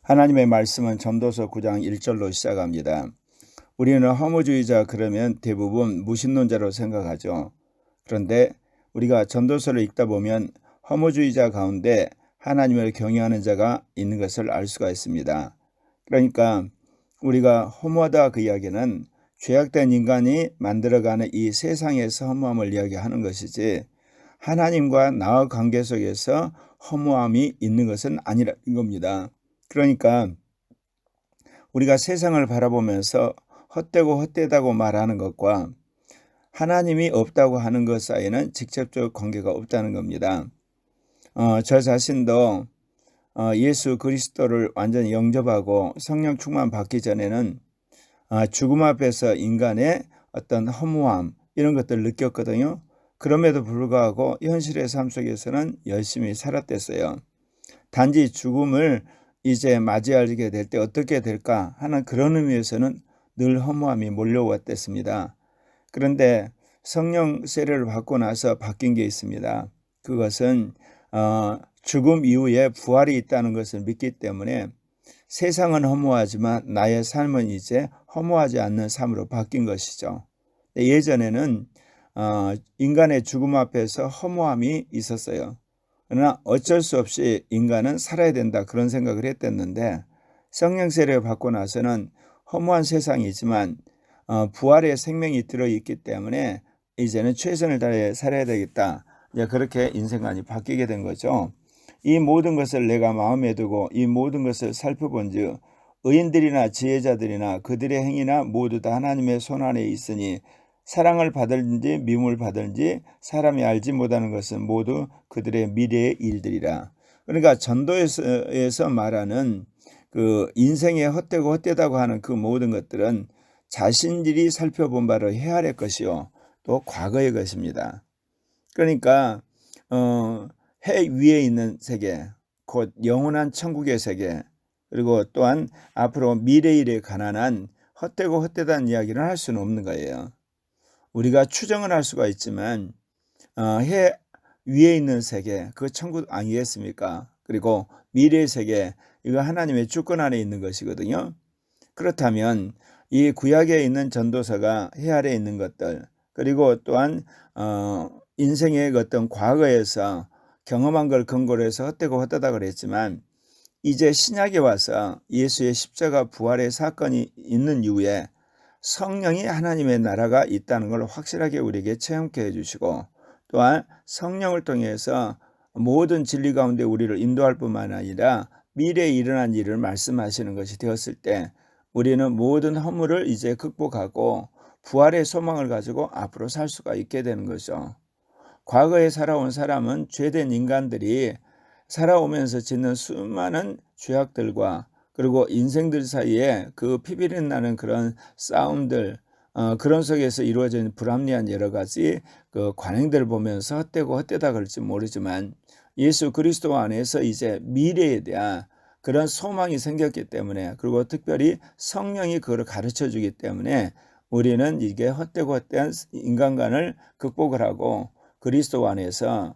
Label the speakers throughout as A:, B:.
A: 하나님의 말씀은 전도서 9장 1절로 시작합니다. 우리는 허무주의자 그러면 대부분 무신론자로 생각하죠. 그런데 우리가 전도서를 읽다 보면 허무주의자 가운데 하나님을 경외하는 자가 있는 것을 알 수가 있습니다. 그러니까 우리가 허무하다 그 이야기는 죄악된 인간이 만들어가는 이 세상에서 허무함을 이야기하는 것이지 하나님과 나의 관계 속에서 허무함이 있는 것은 아니라는 겁니다. 그러니까 우리가 세상을 바라보면서 헛되고 헛되다고 말하는 것과 하나님이 없다고 하는 것 사이에는 직접적 관계가 없다는 겁니다. 저 자신도 예수 그리스도를 완전히 영접하고 성령 충만 받기 전에는 죽음 앞에서 인간의 어떤 허무함 이런 것들을 느꼈거든요. 그럼에도 불구하고 현실의 삶 속에서는 열심히 살았댔어요. 단지 죽음을 이제 맞이하게 될 때 어떻게 될까 하는 그런 의미에서는 늘 허무함이 몰려왔댔습니다. 그런데 성령 세례를 받고 나서 바뀐 게 있습니다. 그것은 죽음 이후에 부활이 있다는 것을 믿기 때문에 세상은 허무하지만 나의 삶은 이제 허무하지 않는 삶으로 바뀐 것이죠. 예전에는 인간의 죽음 앞에서 허무함이 있었어요. 그러나 어쩔 수 없이 인간은 살아야 된다 그런 생각을 했댔는데 성령 세례를 받고 나서는 허무한 세상이지만 부활의 생명이 들어있기 때문에 이제는 최선을 다해 살아야 되겠다. 이제 그렇게 인생관이 바뀌게 된 거죠. 이 모든 것을 내가 마음에 두고 이 모든 것을 살펴본즉 의인들이나 지혜자들이나 그들의 행위나 모두 다 하나님의 손안에 있으니 사랑을 받을지 미움을 받을지 사람이 알지 못하는 것은 모두 그들의 미래의 일들이라. 그러니까 전도에서 말하는 그 인생의 헛되고 헛되다고 하는 그 모든 것들은 자신들이 살펴본 바로 헤아릴 것이요 또 과거의 것입니다. 그러니까 해 위에 있는 세계, 곧 영원한 천국의 세계, 그리고 또한 앞으로 미래의 일에 관한 헛되고 헛되다는 이야기를 할 수는 없는 거예요. 우리가 추정을 할 수가 있지만 해 위에 있는 세계, 그 천국 아니겠습니까? 그리고 미래의 세계, 이거 하나님의 주권 안에 있는 것이거든요. 그렇다면 이 구약에 있는 전도서가 해 아래에 있는 것들, 그리고 또한 인생의 어떤 과거에서 경험한 걸 근거로 해서 헛되고 헛되다 그랬지만 이제 신약에 와서 예수의 십자가 부활의 사건이 있는 이후에 성령이 하나님의 나라가 있다는 걸 확실하게 우리에게 체험케 해주시고 또한 성령을 통해서 모든 진리 가운데 우리를 인도할 뿐만 아니라 미래에 일어난 일을 말씀하시는 것이 되었을 때 우리는 모든 허물을 이제 극복하고 부활의 소망을 가지고 앞으로 살 수가 있게 되는 거죠. 과거에 살아온 사람은 죄된 인간들이 살아오면서 짓는 수많은 죄악들과 그리고 인생들 사이에 그 피비린 나는 그런 싸움들, 그런 속에서 이루어진 불합리한 여러 가지 그 관행들을 보면서 헛되고 헛되다 그럴지 모르지만 예수 그리스도 안에서 이제 미래에 대한 그런 소망이 생겼기 때문에, 그리고 특별히 성령이 그걸 가르쳐 주기 때문에 우리는 이게 헛되고 헛되한 인간관을 극복을 하고 그리스도 안에서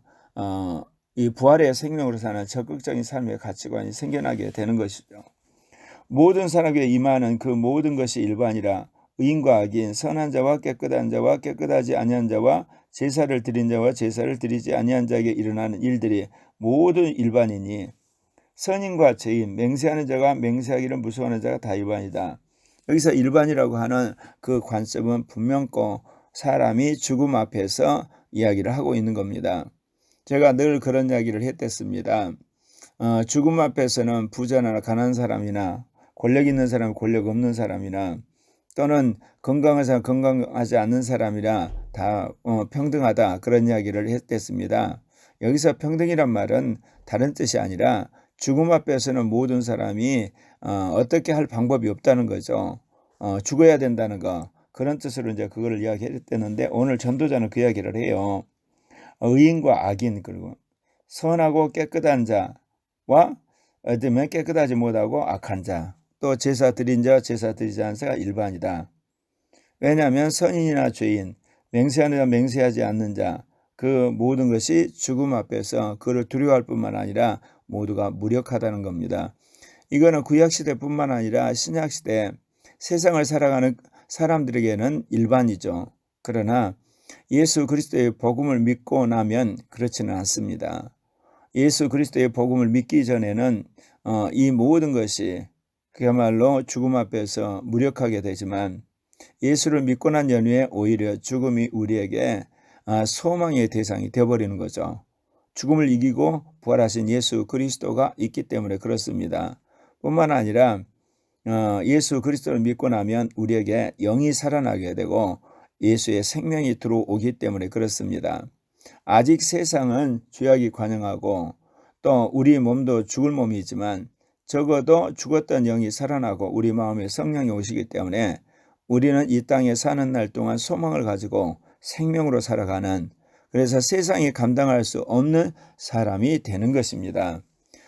A: 이 부활의 생명으로 사는 적극적인 삶의 가치관이 생겨나게 되는 것이죠. 모든 사람에게 임하는 그 모든 것이 일반이라 의인과 악인, 선한 자와 깨끗한 자와 깨끗하지 아니한 자와 제사를 드린 자와 제사를 드리지 아니한 자에게 일어나는 일들이 모두 일반이니 선인과 죄인, 맹세하는 자가 맹세하기를 무서워하는 자가 다 일반이다. 여기서 일반이라고 하는 그 관점은 분명코 사람이 죽음 앞에서 이야기를 하고 있는 겁니다. 제가 늘 그런 이야기를 했댔습니다. 죽음 앞에서는 부자나 가난한 사람이나 권력 있는 사람, 권력 없는 사람이나 또는 건강한 사람, 건강하지 않는 사람이나 다 평등하다 그런 이야기를 했댔습니다. 여기서 평등이란 말은 다른 뜻이 아니라 죽음 앞에서는 모든 사람이 어떻게 할 방법이 없다는 거죠. 죽어야 된다는 거. 그런 뜻으로 이제 그거를 이야기했었는데 오늘 전도자는 그 이야기를 해요. 의인과 악인, 그리고 선하고 깨끗한 자와 어쩌면 깨끗하지 못하고 악한 자, 또 제사 드린 자, 제사 드리지 않은 자가 일반이다. 왜냐하면 선인이나 죄인, 맹세하는 자, 맹세하지 않는 자, 그 모든 것이 죽음 앞에서 그를 두려워할 뿐만 아니라 모두가 무력하다는 겁니다. 이거는 구약시대뿐만 아니라 신약시대 세상을 살아가는 사람들에게는 일반이죠. 그러나 예수 그리스도의 복음을 믿고 나면 그렇지는 않습니다. 예수 그리스도의 복음을 믿기 전에는 이 모든 것이 그야말로 죽음 앞에서 무력하게 되지만 예수를 믿고 난 연후에 오히려 죽음이 우리에게 소망의 대상이 되어버리는 거죠. 죽음을 이기고 부활하신 예수 그리스도가 있기 때문에 그렇습니다. 뿐만 아니라 예수 그리스도를 믿고 나면 우리에게 영이 살아나게 되고 예수의 생명이 들어오기 때문에 그렇습니다. 아직 세상은 죄악이 관영하고 또 우리 몸도 죽을 몸이지만 적어도 죽었던 영이 살아나고 우리 마음에 성령이 오시기 때문에 우리는 이 땅에 사는 날 동안 소망을 가지고 생명으로 살아가는, 그래서 세상이 감당할 수 없는 사람이 되는 것입니다.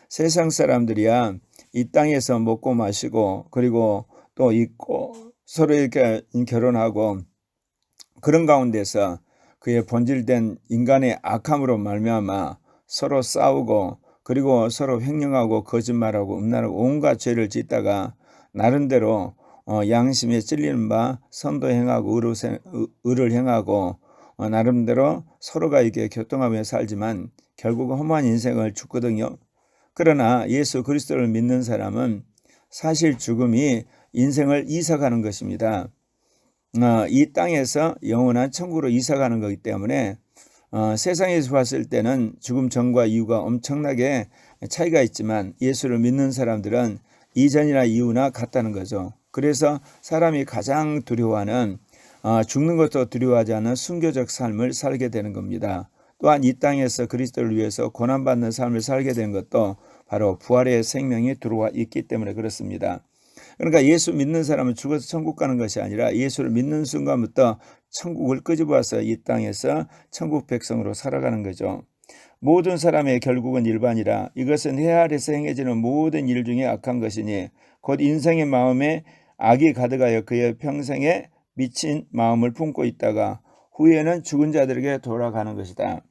A: 세상 사람들이야 이 땅에서 먹고 마시고 그리고 또 있고 서로 이렇게 결혼하고 그런 가운데서 그의 본질된 인간의 악함으로 말미암아 서로 싸우고 그리고 서로 횡령하고 거짓말하고 음란하고 온갖 죄를 짓다가 나름대로 양심에 찔리는 바 선도 행하고 의를 행하고 나름대로 서로가 이렇게 교통하며 살지만 결국은 험한 인생을 죽거든요. 그러나 예수 그리스도를 믿는 사람은 사실 죽음이 인생을 이사가는 것입니다. 이 땅에서 영원한 천국으로 이사가는 거기 때문에 세상에서 봤을 때는 죽음 전과 이후가 엄청나게 차이가 있지만 예수를 믿는 사람들은 이전이나 이후나 같다는 거죠. 그래서 사람이 가장 두려워하는 죽는 것도 두려워하지 않는 순교적 삶을 살게 되는 겁니다. 또한 이 땅에서 그리스도를 위해서 고난받는 삶을 살게 되는 것도 바로 부활의 생명이 들어와 있기 때문에 그렇습니다. 그러니까 예수 믿는 사람은 죽어서 천국 가는 것이 아니라 예수를 믿는 순간부터 천국을 끄집어와서 이 땅에서 천국 백성으로 살아가는 거죠. 모든 사람의 결국은 일반이라 이것은 해 아래서 행해지는 모든 일 중에 악한 것이니 곧 인생의 마음에 악이 가득하여 그의 평생에 미친 마음을 품고 있다가 후에는 죽은 자들에게 돌아가는 것이다.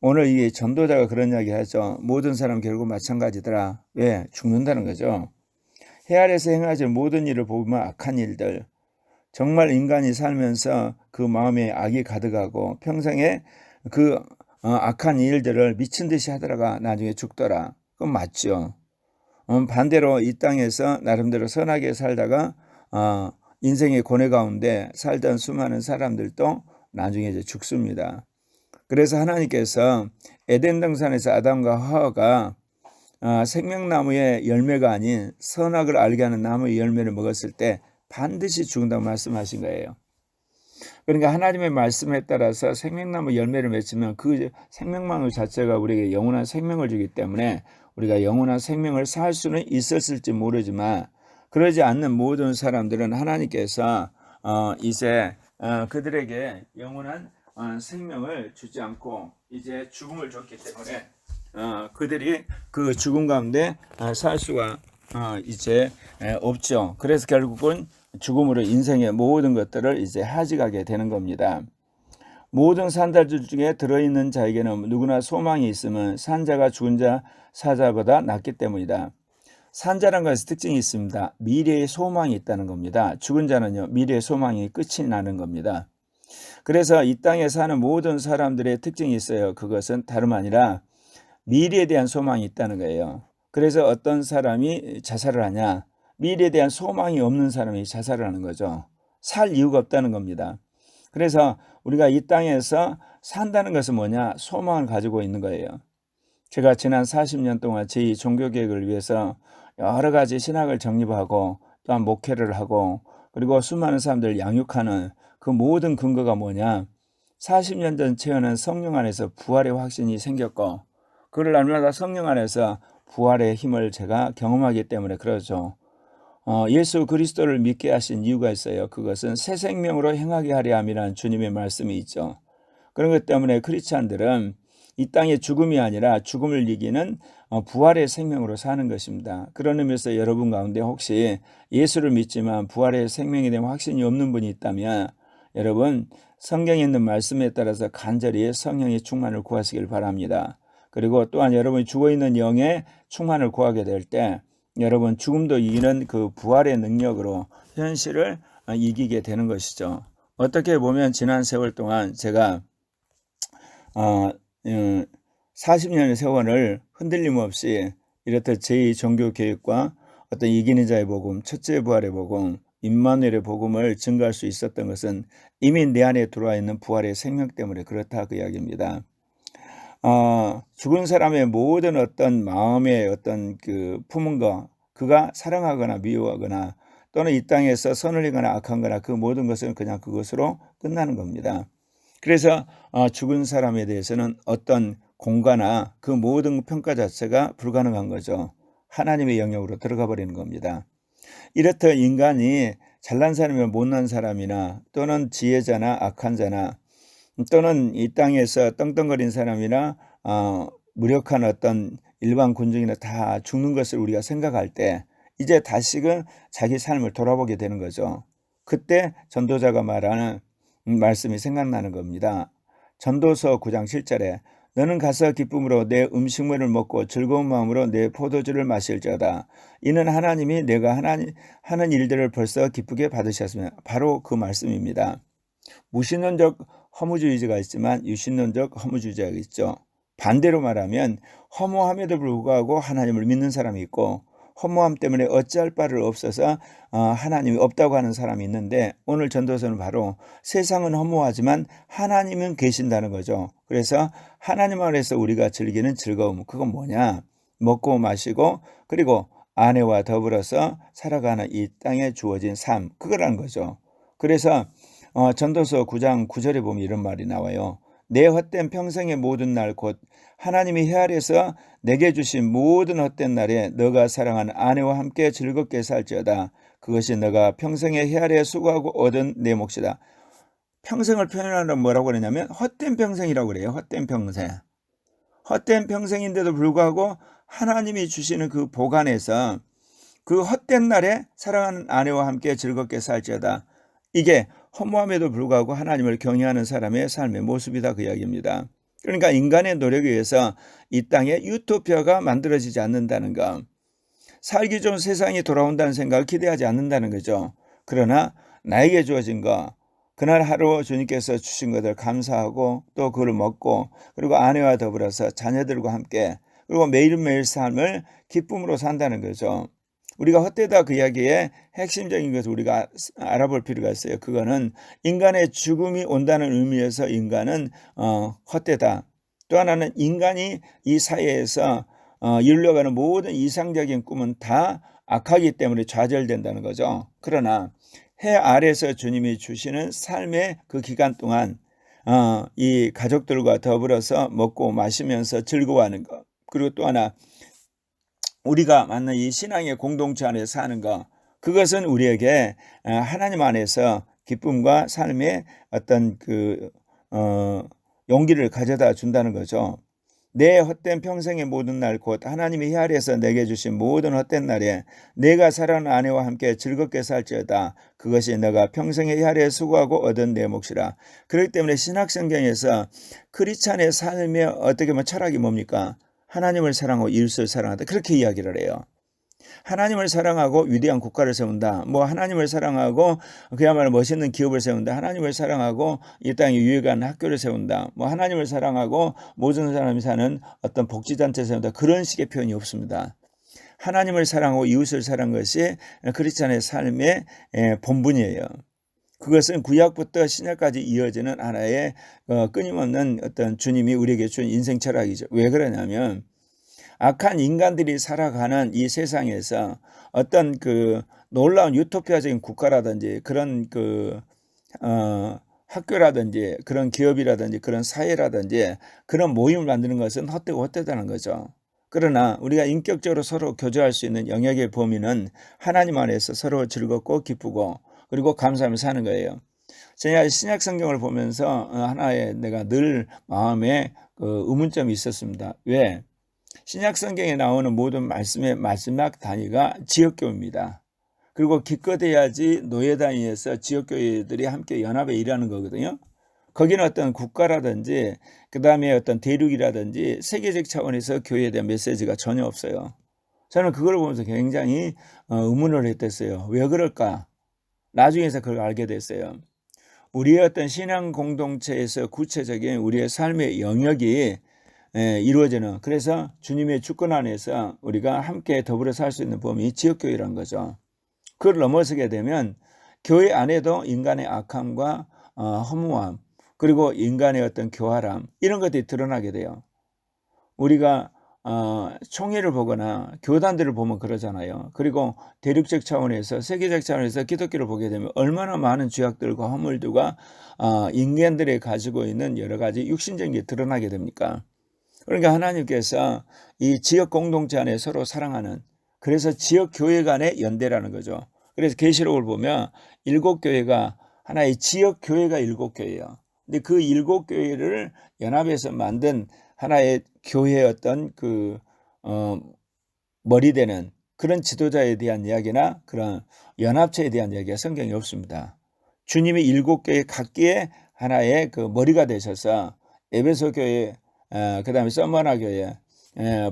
A: 오늘 이 전도자가 그런 이야기 하죠. 모든 사람 결국 마찬가지더라. 왜? 죽는다는 거죠. 해 아래서 행하지 모든 일을 보면 악한 일들, 정말 인간이 살면서 그 마음에 악이 가득하고 평생에 그 악한 일들을 미친 듯이 하다가 나중에 죽더라. 그건 맞죠. 반대로 이 땅에서 나름대로 선하게 살다가 인생의 고뇌 가운데 살던 수많은 사람들도 나중에 이제 죽습니다. 그래서 하나님께서 에덴 동산에서 아담과 하와가 생명나무의 열매가 아닌 선악을 알게 하는 나무의 열매를 먹었을 때 반드시 죽는다고 말씀하신 거예요. 그러니까 하나님의 말씀에 따라서 생명나무 열매를 맺으면 그 생명나무 자체가 우리에게 영원한 생명을 주기 때문에 우리가 영원한 생명을 살 수는 있었을지 모르지만 그러지 않는 모든 사람들은 하나님께서 이제 그들에게 영원한 생명을 주지 않고 이제 죽음을 줬기 때문에 그들이 그 죽음 가운데 살 수가 이제 없죠. 그래서 결국은 죽음으로 인생의 모든 것들을 이제 해지가게 되는 겁니다. 모든 산자들 중에 들어있는 자에게는 누구나 소망이 있으면 산자가 죽은 자 사자보다 낫기 때문이다. 산자라는 것에 특징이 있습니다. 미래의 소망이 있다는 겁니다. 죽은 자는요, 미래의 소망이 끝이 나는 겁니다. 그래서 이 땅에 사는 모든 사람들의 특징이 있어요. 그것은 다름 아니라 미래에 대한 소망이 있다는 거예요. 그래서 어떤 사람이 자살을 하냐? 미래에 대한 소망이 없는 사람이 자살을 하는 거죠. 살 이유가 없다는 겁니다. 그래서 우리가 이 땅에서 산다는 것은 뭐냐? 소망을 가지고 있는 거예요. 제가 지난 40년 동안 제 종교개혁을 위해서 여러 가지 신학을 정립하고 또한 목회를 하고 그리고 수많은 사람들을 양육하는 그 모든 근거가 뭐냐? 40년 전 체험한 성령 안에서 부활의 확신이 생겼고 그를 날마다 성령 안에서 부활의 힘을 제가 경험하기 때문에 그러죠. 예수 그리스도를 믿게 하신 이유가 있어요. 그것은 새 생명으로 행하게 하려 함이라는 주님의 말씀이 있죠. 그런 것 때문에 크리스찬들은 이 땅의 죽음이 아니라 죽음을 이기는 부활의 생명으로 사는 것입니다. 그런 의미에서 여러분 가운데 혹시 예수를 믿지만 부활의 생명에 대한 확신이 없는 분이 있다면 여러분 성경에 있는 말씀에 따라서 간절히 성령의 충만을 구하시길 바랍니다. 그리고 또한 여러분이 죽어있는 영의 충만을 구하게 될 때 여러분 죽음도 이기는 그 부활의 능력으로 현실을 이기게 되는 것이죠. 어떻게 보면 지난 세월 동안 제가 40년의 세월을 흔들림 없이 이렇듯 제2종교개혁과 어떤 이기는 자의 복음, 첫째 부활의 복음, 임마누엘의 복음을 증거할 수 있었던 것은 이미 내 안에 들어와 있는 부활의 생명 때문에 그렇다 그 이야기입니다. 죽은 사람의 모든 어떤 마음의 어떤 그 품은 거, 그가 사랑하거나 미워하거나 또는 이 땅에서 선을 행하거나 악한 거나 그 모든 것은 그냥 그것으로 끝나는 겁니다. 그래서 죽은 사람에 대해서는 어떤 공과나 그 모든 평가 자체가 불가능한 거죠. 하나님의 영역으로 들어가 버리는 겁니다. 이렇듯 인간이 잘난 사람이나 못난 사람이나 또는 지혜자나 악한 자나 또는 이 땅에서 떵떵거린 사람이나 무력한 어떤 일반 군중이나 다 죽는 것을 우리가 생각할 때 이제 다시금 자기 삶을 돌아보게 되는 거죠. 그때 전도자가 말하는 말씀이 생각나는 겁니다. 전도서 9장 7절에 너는 가서 기쁨으로 내 음식물을 먹고 즐거운 마음으로 내 포도주를 마실지어다. 이는 하나님이 내가 하는 일들을 벌써 기쁘게 받으셨으며 바로 그 말씀입니다. 무신론적 허무주의자가 있지만 유신론적 허무주의자가 있죠. 반대로 말하면 허무함에도 불구하고 하나님을 믿는 사람이 있고 허무함 때문에 어찌할 바를 없어서 하나님이 없다고 하는 사람이 있는데 오늘 전도서는 바로 세상은 허무하지만 하나님은 계신다는 거죠. 그래서 하나님 안에서 우리가 즐기는 즐거움, 그건 뭐냐? 먹고 마시고 그리고 아내와 더불어서 살아가는 이 땅에 주어진 삶, 그거라는 거죠. 그래서 전도서 9장 9절에 보면 이런 말이 나와요. 내 헛된 평생의 모든 날 곧 하나님이 헤아려서 내게 주신 모든 헛된 날에 너가 사랑하는 아내와 함께 즐겁게 살지어다. 그것이 너가 평생에 헤아려 수고하고 얻은 내 몫이다. 평생을 표현하는 뭐라고 그러냐면 헛된 평생이라고 그래요. 헛된 평생. 헛된 평생인데도 불구하고 하나님이 주시는 그 복 안에서 그 헛된 날에 사랑하는 아내와 함께 즐겁게 살지어다. 이게 허무함에도 불구하고 하나님을 경외하는 사람의 삶의 모습이다 그 이야기입니다. 그러니까 인간의 노력에 의해서 이 땅에 유토피아가 만들어지지 않는다는 것, 살기 좋은 세상이 돌아온다는 생각을 기대하지 않는다는 거죠. 그러나 나에게 주어진 것, 그날 하루 주님께서 주신 것을 감사하고 또 그걸 먹고 그리고 아내와 더불어서 자녀들과 함께 그리고 매일매일 삶을 기쁨으로 산다는 거죠. 우리가 헛되다 그 이야기의 핵심적인 것을 우리가 알아볼 필요가 있어요. 그거는 인간의 죽음이 온다는 의미에서 인간은 헛되다. 또 하나는 인간이 이 사회에서 이루려가는 모든 이상적인 꿈은 다 악하기 때문에 좌절된다는 거죠. 그러나 해 아래서 주님이 주시는 삶의 그 기간 동안 이 가족들과 더불어서 먹고 마시면서 즐거워하는 것, 그리고 또 하나 우리가 만난 이 신앙의 공동체 안에서 사는 것, 그것은 우리에게 하나님 안에서 기쁨과 삶의 어떤 용기를 가져다 준다는 거죠. 내 헛된 평생의 모든 날 곧 하나님이 헤아려서 내게 주신 모든 헛된 날에 내가 사랑하는 아내와 함께 즐겁게 살지어다. 그것이 너가 평생에 헤아려 수고하고 얻은 내 몫이라. 그렇기 때문에 신학성경에서 크리스찬의 삶의 어떻게 보면 철학이 뭡니까? 하나님을 사랑하고 이웃을 사랑하다, 그렇게 이야기를 해요. 하나님을 사랑하고 위대한 국가를 세운다. 뭐 하나님을 사랑하고 그야말로 멋있는 기업을 세운다. 하나님을 사랑하고 이 땅에 유익한 학교를 세운다. 뭐 하나님을 사랑하고 모든 사람이 사는 어떤 복지단체 세운다. 그런 식의 표현이 없습니다. 하나님을 사랑하고 이웃을 사랑하는 것이 크리스찬의 삶의 본분이에요. 그것은 구약부터 신약까지 이어지는 하나의 끊임없는 어떤 주님이 우리에게 준 인생 철학이죠. 왜 그러냐면 악한 인간들이 살아가는 이 세상에서 어떤 그 놀라운 유토피아적인 국가라든지 그런 학교라든지 그런 기업이라든지 그런 사회라든지 그런 모임을 만드는 것은 헛되고 헛되다는 거죠. 그러나 우리가 인격적으로 서로 교제할 수 있는 영역의 범위는 하나님 안에서 서로 즐겁고 기쁘고 그리고 감사하며 사는 거예요. 제가 신약 성경을 보면서 하나의 내가 늘 마음에 의문점이 있었습니다. 왜? 신약 성경에 나오는 모든 말씀의 마지막 단위가 지역교회입니다. 그리고 기껏해야지 노예 단위에서 지역교회들이 함께 연합에 일하는 거거든요. 거기는 어떤 국가라든지 그 다음에 어떤 대륙이라든지 세계적 차원에서 교회에 대한 메시지가 전혀 없어요. 저는 그걸 보면서 굉장히 의문을 했댔어요. 왜 그럴까? 나중에서 그걸 알게 됐어요. 우리의 어떤 신앙 공동체에서 구체적인 우리의 삶의 영역이 이루어지는, 그래서 주님의 주권 안에서 우리가 함께 더불어 살 수 있는 범위 지역교회라는 거죠. 그걸 넘어서게 되면 교회 안에도 인간의 악함과 허무함, 그리고 인간의 어떤 교활함, 이런 것들이 드러나게 돼요. 우리가 총회를 보거나 교단들을 보면 그러잖아요. 그리고 대륙적 차원에서, 세계적 차원에서 기독교를 보게 되면 얼마나 많은 죄악들과 허물들과 인간들이 가지고 있는 여러 가지 육신적인 게 드러나게 됩니까? 그러니까 하나님께서 이 지역 공동체 안에 서로 사랑하는, 그래서 지역 교회 간의 연대라는 거죠. 그래서 계시록을 보면 7교회가 하나의 지역 교회가 7교회예요. 근데 그 7교회를 연합해서 만든 하나의 교회의 어떤 머리 되는 그런 지도자에 대한 이야기나 그런 연합체에 대한 이야기가 성경에 없습니다. 주님이 7교회 각기의 하나의 그 머리가 되셔서 에베소 교회, 그다음에 서머나 교회,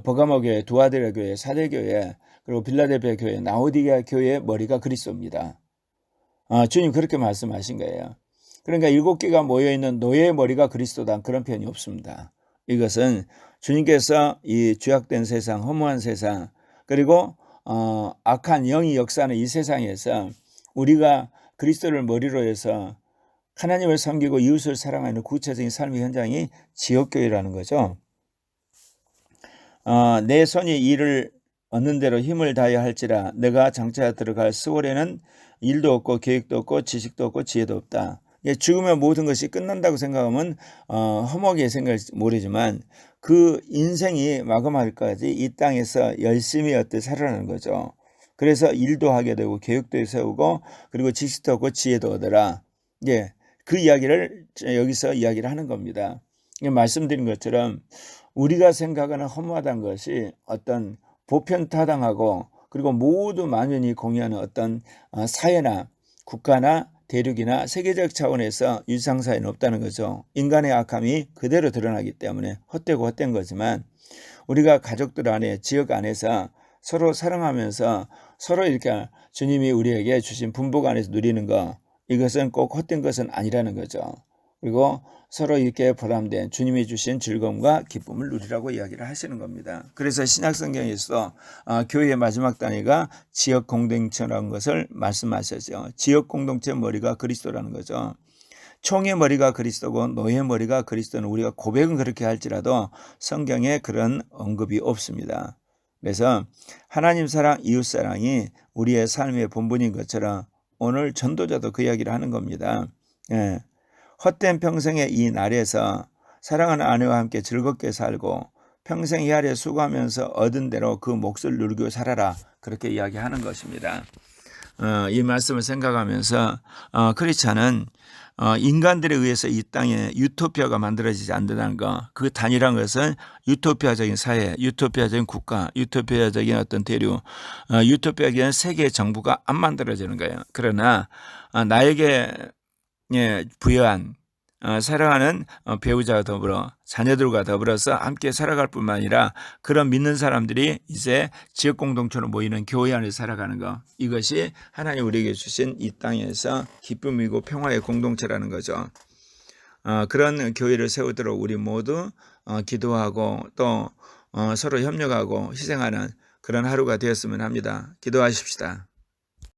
A: 버가모 교회, 두아데라 교회, 사대 교회, 그리고 빌라델피아 교회, 라오디게아 교회의 머리가 그리스도입니다. 주님 그렇게 말씀하신 거예요. 그러니까 7개가 모여있는 노예의 머리가 그리스도다, 그런 표현이 없습니다. 이것은 주님께서 이 죄악된 세상, 허무한 세상, 그리고 악한 영이 역사하는 이 세상에서 우리가 그리스도를 머리로 해서 하나님을 섬기고 이웃을 사랑하는 구체적인 삶의 현장이 지역교회라는 거죠. 내 손이 일을 얻는 대로 힘을 다하여 할지라 내가 장차 들어갈 스월에는 일도 없고 계획도 없고 지식도 없고 지혜도 없다. 죽으면 모든 것이 끝난다고 생각하면 허무하게 생각할지 모르지만 그 인생이 마감할까지 이 땅에서 열심히 살아가는 거죠. 그래서 일도 하게 되고 계획도 세우고 그리고 지식도 얻고 지혜도 얻어라. 그 이야기를 여기서 이야기를 하는 겁니다. 말씀드린 것처럼 우리가 생각하는 허무하다는 것이 어떤 보편타당하고 그리고 모두 만연히 공유하는 어떤 사회나 국가나 대륙이나 세계적 차원에서 유상사회는 없다는 거죠. 인간의 악함이 그대로 드러나기 때문에 헛되고 헛된 거지만 우리가 가족들 안에, 지역 안에서 서로 사랑하면서 서로 이렇게 주님이 우리에게 주신 분복 안에서 누리는 거, 이것은 꼭 헛된 것은 아니라는 거죠. 그리고 서로 이렇게 보람된 주님이 주신 즐거움과 기쁨을 누리라고 이야기를 하시는 겁니다. 그래서 신약성경에서 교회의 마지막 단위가 지역 공동체라는 것을 말씀하셨죠. 지역 공동체 머리가 그리스도라는 거죠. 총의 머리가 그리스도고 노의 머리가 그리스도는 우리가 고백은 그렇게 할지라도 성경에 그런 언급이 없습니다. 그래서 하나님 사랑, 이웃 사랑이 우리의 삶의 본분인 것처럼 오늘 전도자도 그 이야기를 하는 겁니다. 헛된 평생의 이 날에서 사랑하는 아내와 함께 즐겁게 살고 평생 이 아래 수고하면서 얻은 대로 그 몫을 누리고 살아라, 그렇게 이야기하는 것입니다. 이 말씀을 생각하면서 크리스찬은 인간들에 의해서 이 땅에 유토피아가 만들어지지 않는다는 것, 그 단일한 것은 유토피아적인 사회, 유토피아적인 국가, 유토피아적인 어떤 대륙, 유토피아적인 세계 정부가 안 만들어지는 거예요. 그러나 나에게 부여한 사랑하는 배우자와 더불어 자녀들과 더불어서 함께 살아갈 뿐만 아니라 그런 믿는 사람들이 이제 지역 공동체로 모이는 교회 안에 살아가는 것, 이것이 하나님 우리에게 주신 이 땅에서 기쁨이고 평화의 공동체라는 거죠. 그런 교회를 세우도록 우리 모두 기도하고 또 서로 협력하고 희생하는 그런 하루가 되었으면 합니다. 기도하십시다.